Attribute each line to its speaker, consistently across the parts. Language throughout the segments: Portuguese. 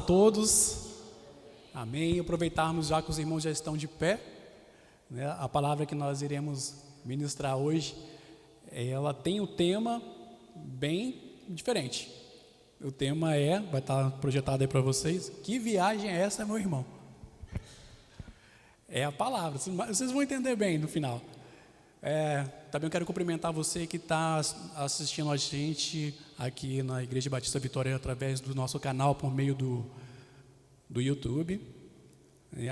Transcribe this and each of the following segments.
Speaker 1: todos. Amém. Aproveitarmos já que os irmãos já estão de pé, né? A palavra que nós iremos ministrar hoje, ela tem um tema bem diferente. O tema vai estar projetado aí para vocês. Que viagem é essa, meu irmão? É a palavra, vocês vão entender bem no final. Também quero cumprimentar você que está assistindo a gente aqui na Igreja Batista Vitória através do nosso canal por meio do YouTube.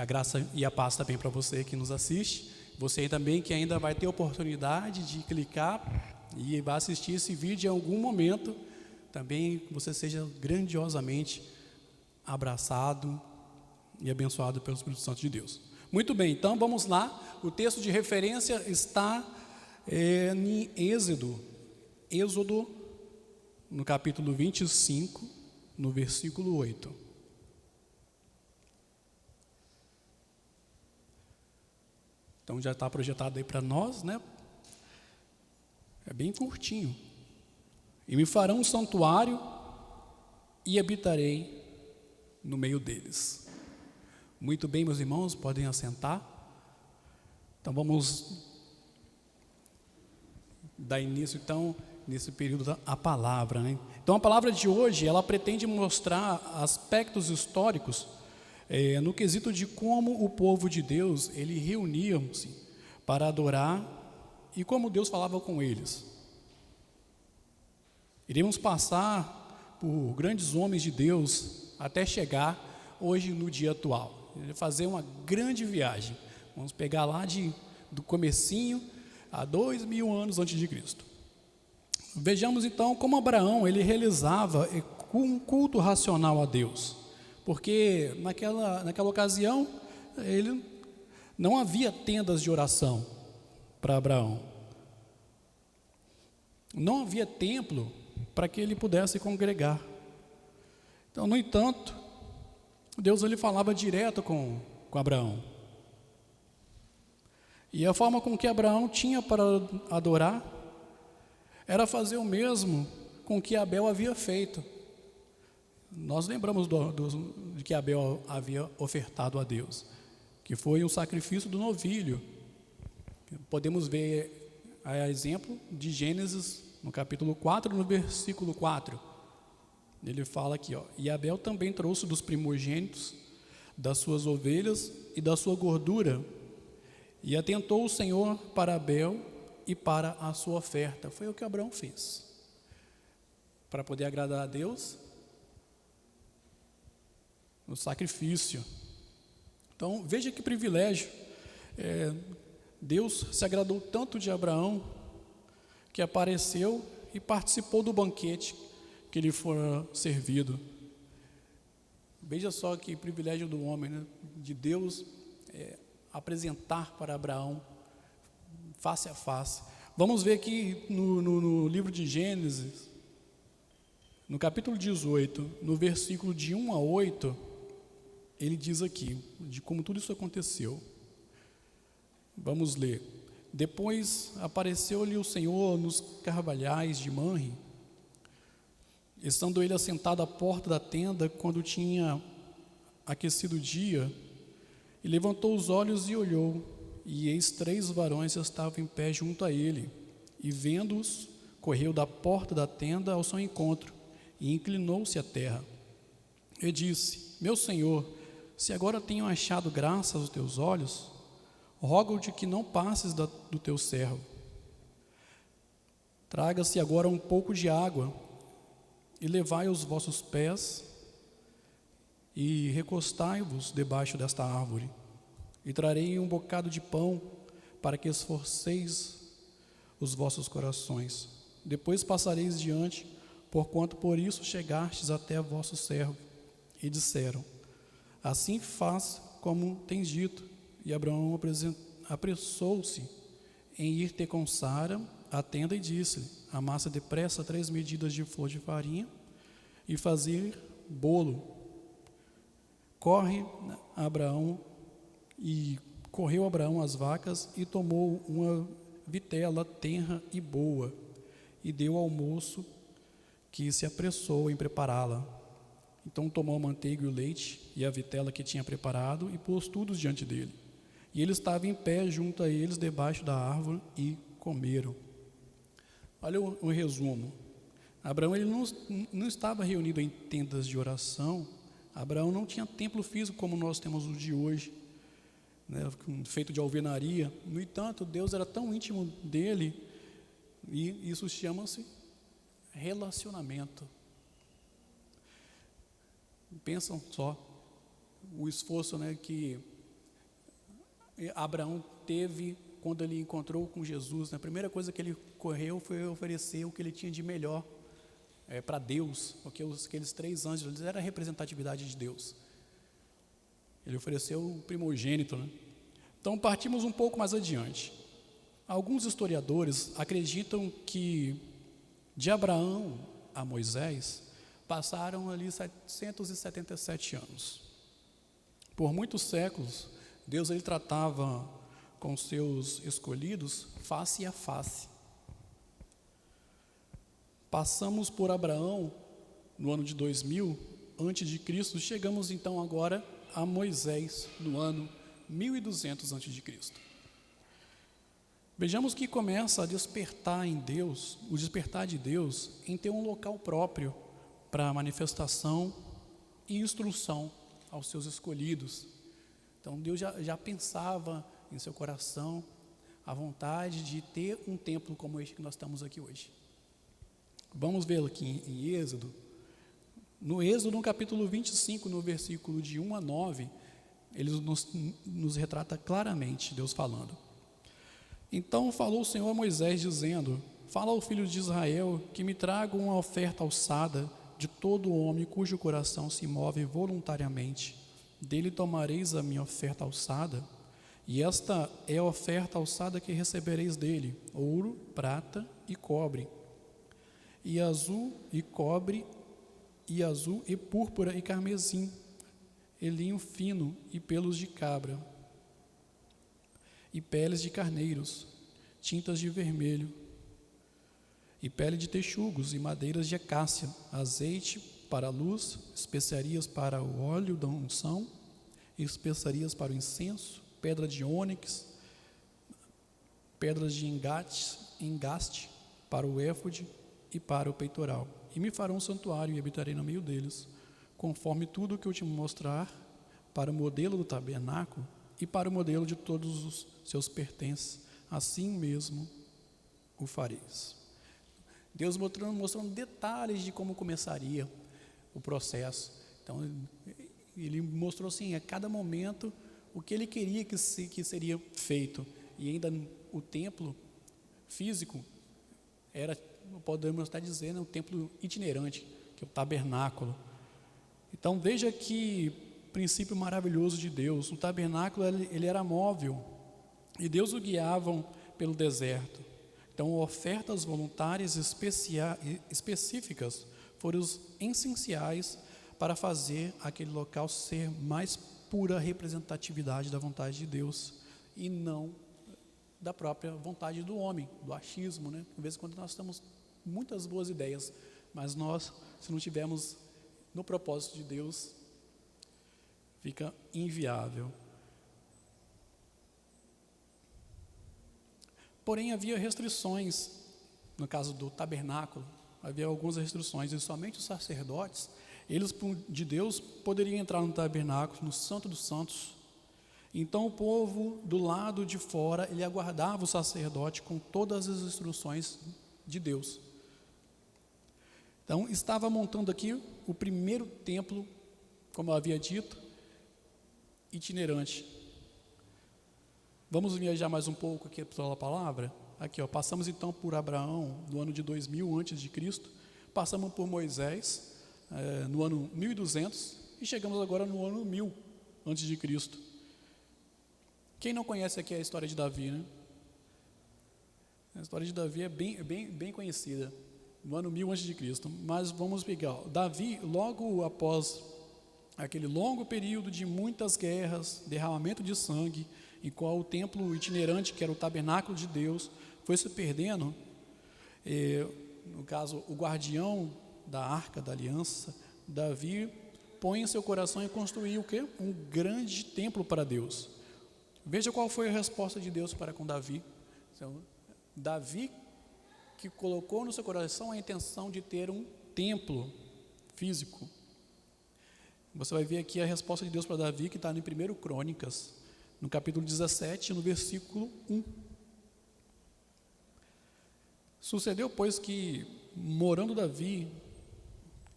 Speaker 1: A graça e a paz também para você que nos assiste. Você também que ainda vai ter oportunidade de clicar e vai assistir esse vídeo em algum momento. Também você seja grandiosamente abraçado e abençoado pelo Espírito Santo de Deus. Muito bem, então vamos lá. O texto de referência está em Êxodo, no capítulo 25, no versículo 8. Então já está projetado aí para nós, né? É bem curtinho. E me farão um santuário e habitarei no meio deles. Muito bem, meus irmãos, podem assentar. Então vamos dar início, então, nesse período à palavra, né? Então a palavra de hoje, ela pretende mostrar aspectos históricos no quesito de como o povo de Deus, ele reunia-se para adorar e como Deus falava com eles. Iremos passar por grandes homens de Deus até chegar hoje no dia atual. Fazer uma grande viagem. Vamos pegar lá do comecinho a 2000 anos antes de Cristo. Vejamos então como Abraão ele realizava um culto racional a Deus, porque naquela ocasião ele não havia tendas de oração para Abraão, não havia templo para que ele pudesse congregar. Então, no entanto, Deus ele falava direto com Abraão. E a forma com que Abraão tinha para adorar era fazer o mesmo com que Abel havia feito. Nós lembramos de que Abel havia ofertado a Deus, que foi um sacrifício do novilho. Podemos ver a exemplo de Gênesis, no capítulo 4, no versículo 4. Ele fala aqui, e Abel também trouxe dos primogênitos das suas ovelhas e da sua gordura, e atentou o Senhor para Abel e para a sua oferta. Foi o que Abraão fez, para poder agradar a Deus no sacrifício. Então, veja que privilégio. Deus se agradou tanto de Abraão, que apareceu e participou do banquete que lhe for servido. Veja só que privilégio do homem, né? De Deus apresentar para Abraão face a face. Vamos ver aqui no livro de Gênesis, no capítulo 18, no versículo de 1 a 8, ele diz aqui, de como tudo isso aconteceu. Vamos ler. Depois apareceu-lhe o Senhor nos carvalhais de Manre, estando ele assentado à porta da tenda, quando tinha aquecido o dia, e levantou os olhos e olhou, e eis 3 varões estavam em pé junto a ele, e vendo-os, correu da porta da tenda ao seu encontro, e inclinou-se à terra. E disse: Meu Senhor, se agora tenho achado graça aos teus olhos, rogo-te que não passes do teu servo. Traga-se agora um pouco de água, e levai os vossos pés, e recostai-vos debaixo desta árvore, e trarei um bocado de pão, para que esforceis os vossos corações. Depois passareis diante, porquanto por isso chegastes até vosso servo. E disseram: Assim faz como tens dito. E Abraão apressou-se em ir ter com Sara à tenda e disse-lhe: Amassa depressa 3 medidas de flor de farinha e fazer bolo. Correu Abraão às vacas e tomou uma vitela tenra e boa, e deu ao moço, que se apressou em prepará-la. Então tomou a manteiga e o leite e a vitela que tinha preparado e pôs tudo diante dele. E ele estava em pé junto a eles debaixo da árvore e comeram. Olha o resumo. Abraão ele não estava reunido em tendas de oração. Abraão não tinha templo físico como nós temos o de hoje, né, feito de alvenaria. No entanto, Deus era tão íntimo dele, e isso chama-se relacionamento. Pensam só o esforço, né, que Abraão teve quando ele encontrou com Jesus, né? A primeira coisa que ele correu foi oferecer o que ele tinha de melhor para Deus, porque aqueles 3 anjos eles eram a representatividade de Deus. Ele ofereceu o primogênito, né? Então partimos um pouco mais adiante. Alguns historiadores acreditam que de Abraão a Moisés passaram ali 777 anos. Por muitos séculos, Deus ele tratava com seus escolhidos face a face. Passamos por Abraão no ano de 2000 antes de Cristo, chegamos então agora a Moisés no ano 1200 antes de Cristo. Vejamos que começa a despertar em Deus, o despertar de Deus em ter um local próprio para manifestação e instrução aos seus escolhidos. Então Deus já pensava em seu coração a vontade de ter um templo como este que nós estamos aqui hoje. Vamos ver aqui em Êxodo. No Êxodo, no capítulo 25, no versículo de 1 a 9, ele nos retrata claramente Deus falando. Então falou o Senhor a Moisés dizendo: fala ao filho de Israel que me traga uma oferta alçada de todo homem cujo coração se move voluntariamente. Dele tomareis a minha oferta alçada, e esta é a oferta alçada que recebereis dele: ouro, prata e cobre, e azul e cobre, e azul e púrpura e carmesim, e linho fino e pelos de cabra, e peles de carneiros, tintas de vermelho, e pele de texugos, e madeiras de acácia, azeite para a luz, especiarias para o óleo da unção, especiarias para o incenso, pedra de ônix, pedras de engaste para o éfode e para o peitoral. E me farão um santuário e habitarei no meio deles, conforme tudo o que eu te mostrar, para o modelo do tabernáculo e para o modelo de todos os seus pertences, assim mesmo o fareis. Deus mostrando detalhes de como começaria o processo. Então ele mostrou assim, a cada momento, o que ele queria que seria feito. E ainda o templo físico era, podemos estar dizendo, um templo itinerante, que é o tabernáculo. Então veja que princípio maravilhoso de Deus. O tabernáculo ele era móvel e Deus o guiava pelo deserto. Então ofertas voluntárias específicas foram os essenciais para fazer aquele local ser mais pura representatividade da vontade de Deus e não da própria vontade do homem, do achismo, né? De vez em quando nós temos muitas boas ideias, mas nós, se não tivermos no propósito de Deus, fica inviável. Porém, havia restrições, no caso do tabernáculo, havia algumas restrições, e somente os sacerdotes, eles de Deus, poderiam entrar no tabernáculo, no Santo dos Santos. Então o povo do lado de fora, ele aguardava o sacerdote com todas as instruções de Deus. Então estava montando aqui o primeiro templo, como eu havia dito, itinerante. Vamos viajar mais um pouco aqui pela palavra? Aqui, ó, passamos então por Abraão no ano de 2000 antes de Cristo, passamos por Moisés no ano 1200 e chegamos agora no ano 1000 antes de Cristo. Quem não conhece aqui a história de Davi, né? A história de Davi é bem conhecida, no ano 1000 antes de Cristo. Mas vamos pegar, Davi, logo após aquele longo período de muitas guerras, derramamento de sangue, em qual o templo itinerante, que era o tabernáculo de Deus, foi se perdendo, no caso, o guardião da arca da aliança, Davi põe em seu coração em construir o quê? Um grande templo para Deus. Veja qual foi a resposta de Deus para com Davi. Então, Davi que colocou no seu coração a intenção de ter um templo físico. Você vai ver aqui a resposta de Deus para Davi, que está em 1 Crônicas, no capítulo 17, no versículo 1. Sucedeu, pois, que, morando Davi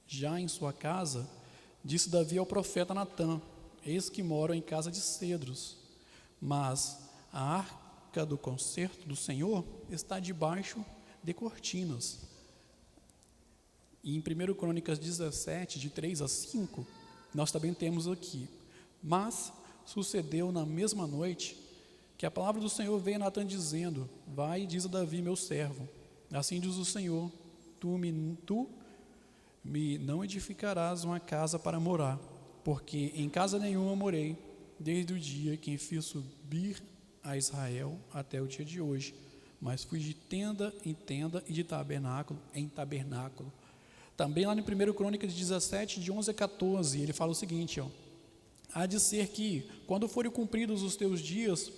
Speaker 1: já em sua casa, disse Davi ao profeta Natã: eis que moro em casa de cedros, mas a arca do concerto do Senhor está debaixo de cortinas. E em 1 Crônicas 17, de 3 a 5, nós também temos aqui: mas sucedeu na mesma noite que a palavra do Senhor veio a Natã dizendo: vai e diz a Davi meu servo, assim diz o Senhor, tu me não edificarás uma casa para morar, porque em casa nenhuma morei, desde o dia que fiz subir a Israel até o dia de hoje, mas fui de tenda em tenda e de tabernáculo em tabernáculo. Também lá no 1 Crônicas 17, de 11 a 14, ele fala o seguinte: há de ser que, quando forem cumpridos os teus dias,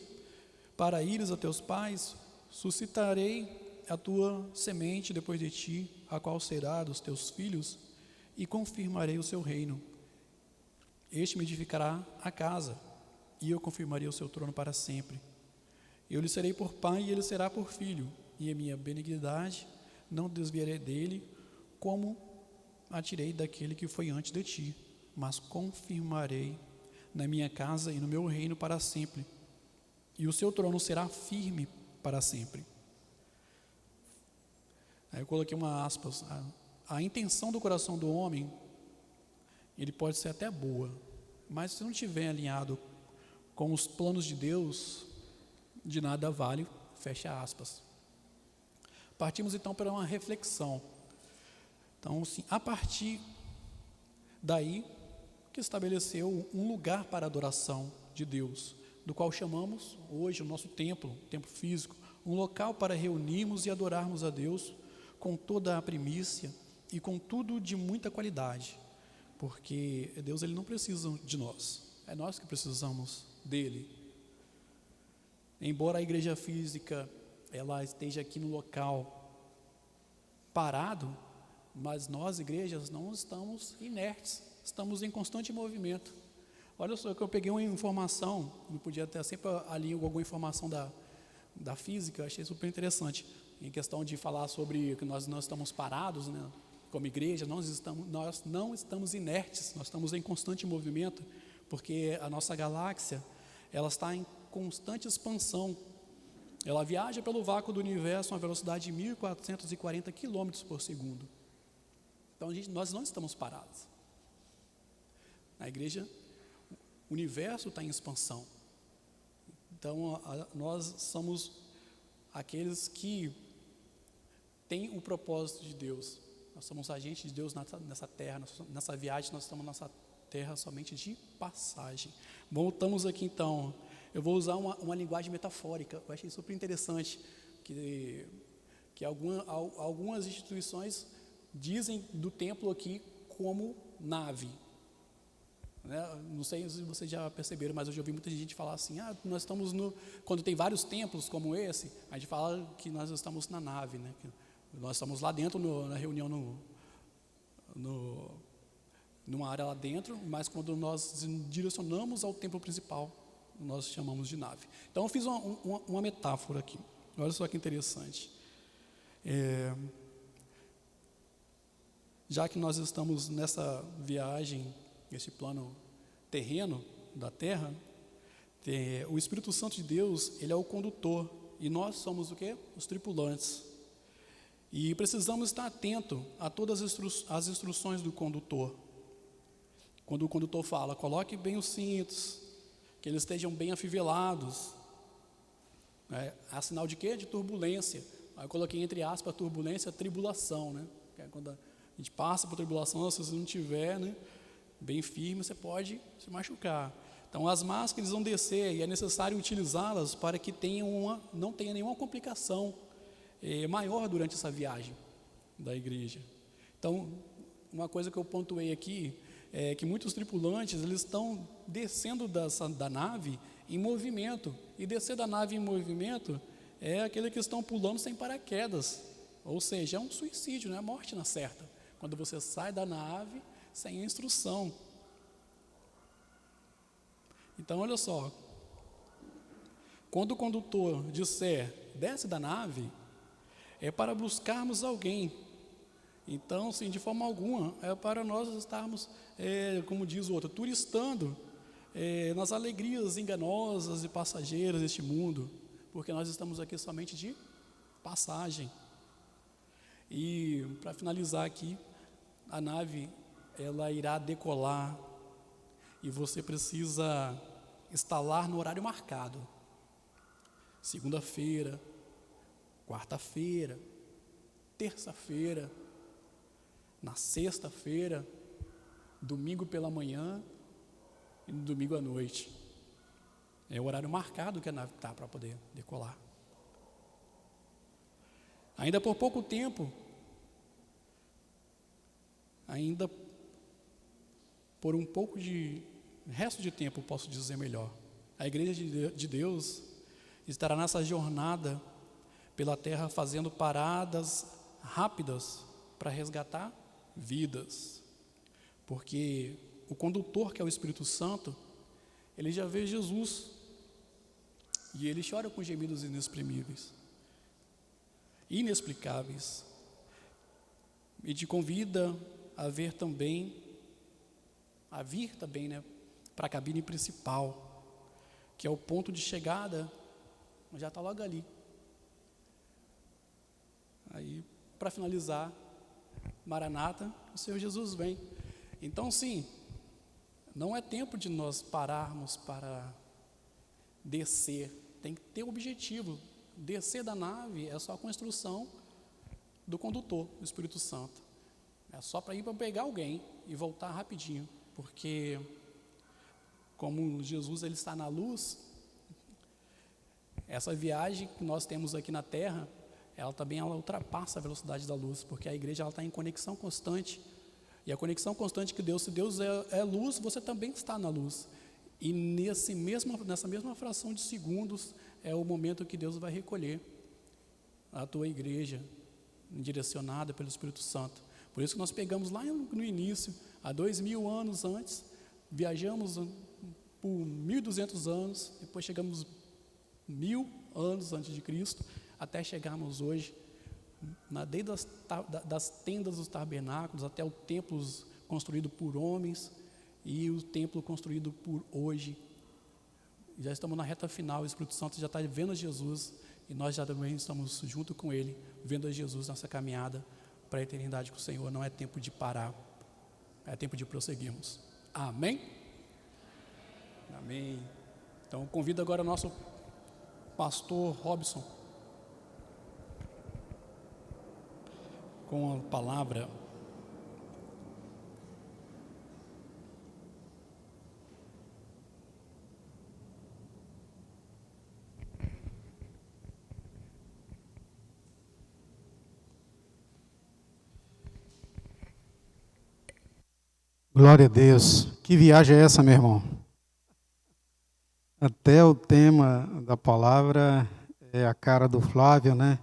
Speaker 1: para ires a teus pais, suscitarei a tua semente depois de ti, a qual será dos teus filhos, e confirmarei o seu reino. Este me edificará a casa, e eu confirmarei o seu trono para sempre. Eu lhe serei por pai, e ele será por filho, e a minha benignidade não desviarei dele, como a tirei daquele que foi antes de ti, mas confirmarei na minha casa e no meu reino para sempre, e o seu trono será firme para sempre. Aí eu coloquei uma aspas: a intenção do coração do homem, ele pode ser até boa, mas se não estiver alinhado com os planos de Deus, de nada vale, fecha aspas. Partimos então para uma reflexão. Então, assim, a partir daí que estabeleceu um lugar para a adoração de Deus, do qual chamamos hoje o nosso templo, templo físico, um local para reunirmos e adorarmos a Deus com toda a primícia e com tudo de muita qualidade, porque Deus, ele não precisa de nós, é nós que precisamos dele. Embora a igreja física ela esteja aqui no local parado, mas nós, igrejas, não estamos inertes, estamos em constante movimento. Olha só que eu peguei uma informação, não podia ter sempre ali alguma informação da física, achei super interessante, em questão de falar sobre que nós não estamos parados, né? Como igreja, nós não estamos inertes, nós estamos em constante movimento, porque a nossa galáxia, ela está em constante expansão. Ela viaja pelo vácuo do universo a uma velocidade de 1.440 km por segundo. Então, nós não estamos parados. Na igreja, o universo está em expansão. Então, nós somos aqueles que têm o propósito de Deus. Nós somos agentes de Deus nessa terra, nessa viagem. Nós estamos nessa terra somente de passagem. Voltamos aqui então. Eu vou usar uma linguagem metafórica. Eu achei super interessante que algumas instituições dizem do templo aqui como nave, né? Não sei se vocês já perceberam, mas eu já ouvi muita gente falar assim: nós estamos quando tem vários templos como esse, a gente fala que nós estamos na nave, né? Que nós estamos lá dentro na reunião numa área lá dentro, mas quando nós direcionamos ao templo principal, nós chamamos de nave. Então eu fiz uma metáfora aqui. Olha só que interessante. Já que nós estamos nessa viagem, nesse plano terreno da Terra, o Espírito Santo de Deus, ele é o condutor, e nós somos o quê? Os tripulantes. E precisamos estar atento a todas as instruções do condutor. Quando o condutor fala: coloque bem os cintos, que eles estejam bem afivelados, há sinal de quê? De turbulência. Aí eu coloquei entre aspas turbulência, tribulação, né? Que é quando a gente passa por tribulação, se você não tiver, né, bem firme, você pode se machucar. Então as máscaras vão descer e é necessário utilizá-las para que não tenha nenhuma complicação maior durante essa viagem da igreja. Então, uma coisa que eu pontuei aqui que muitos tripulantes eles estão descendo da nave em movimento. E descer da nave em movimento é aquele que estão pulando sem paraquedas. Ou seja, é um suicídio, não é morte na certa. Quando você sai da nave sem instrução. Então, olha só. Quando o condutor disser, desce da nave, é para buscarmos alguém. Então, sim, de forma alguma, é para nós estarmos, como diz o outro, turistando nas alegrias enganosas e passageiras deste mundo, porque nós estamos aqui somente de passagem. E, para finalizar aqui, a nave, ela irá decolar e você precisa estar lá no horário marcado. Segunda-feira, quarta-feira, terça-feira, na sexta-feira, domingo pela manhã e no domingo à noite. É o horário marcado que a nave está para poder decolar. Ainda por pouco tempo, ainda por um pouco de resto de tempo, posso dizer melhor, a Igreja de Deus estará nessa jornada pela terra fazendo paradas rápidas para resgatar vidas. Porque o condutor, que é o Espírito Santo, ele já vê Jesus e ele chora com gemidos inexprimíveis, inexplicáveis, e te convida a vir também, né, para a cabine principal, que é o ponto de chegada, já está logo ali. Aí, para finalizar, Maranata, o Senhor Jesus vem. Então, sim, não é tempo de nós pararmos para descer, tem que ter objetivo. Descer da nave é só com a instrução do condutor, do Espírito Santo. É só para ir para pegar alguém e voltar rapidinho, porque como Jesus ele está na luz, essa viagem que nós temos aqui na Terra, ela ultrapassa a velocidade da luz, porque a igreja está em conexão constante, e a conexão constante que Deus, se Deus é luz, você também está na luz, e nessa mesma fração de segundos, é o momento que Deus vai recolher a tua igreja, direcionada pelo Espírito Santo. Por isso que nós pegamos lá no início, há 2000 anos antes, viajamos por 1200 anos, depois chegamos 1000 anos antes de Cristo, até chegarmos hoje, desde das tendas dos tabernáculos até o templo construído por homens e o templo construído por hoje. Já estamos na reta final, o Espírito Santo já está vendo Jesus e nós já também estamos junto com Ele, vendo a Jesus nessa caminhada para a eternidade com o Senhor. Não é tempo de parar, é tempo de prosseguirmos. Amém? Amém. Então convido agora o nosso pastor Robson com a palavra.
Speaker 2: Glória a Deus. Que viagem é essa, meu irmão? Até o tema da palavra é a cara do Flávio, né?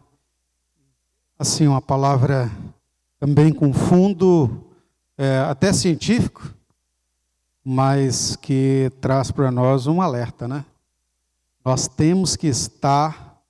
Speaker 2: Assim, uma palavra também com fundo até científico, mas que traz para nós um alerta, né? Nós temos que estar